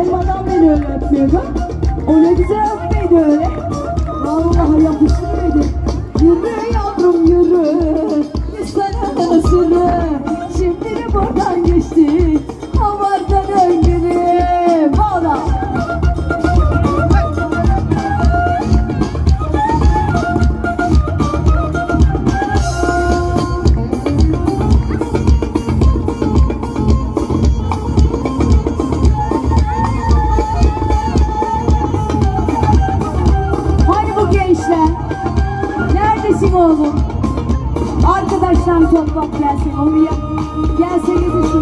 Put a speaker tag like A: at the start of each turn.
A: Benim adam beni öyle öpmüyordu. O ne güzel öpmeydi öyle. Vallahi yapıştırıyordu. Yürü yavrum yürü, İstanbul'un sırrı. Şimdi de buradan geçtik, havardan öngörü. Valla. Neredesin oğlum? Arkadaşlar toplam gelsin. Onu gelsenize şu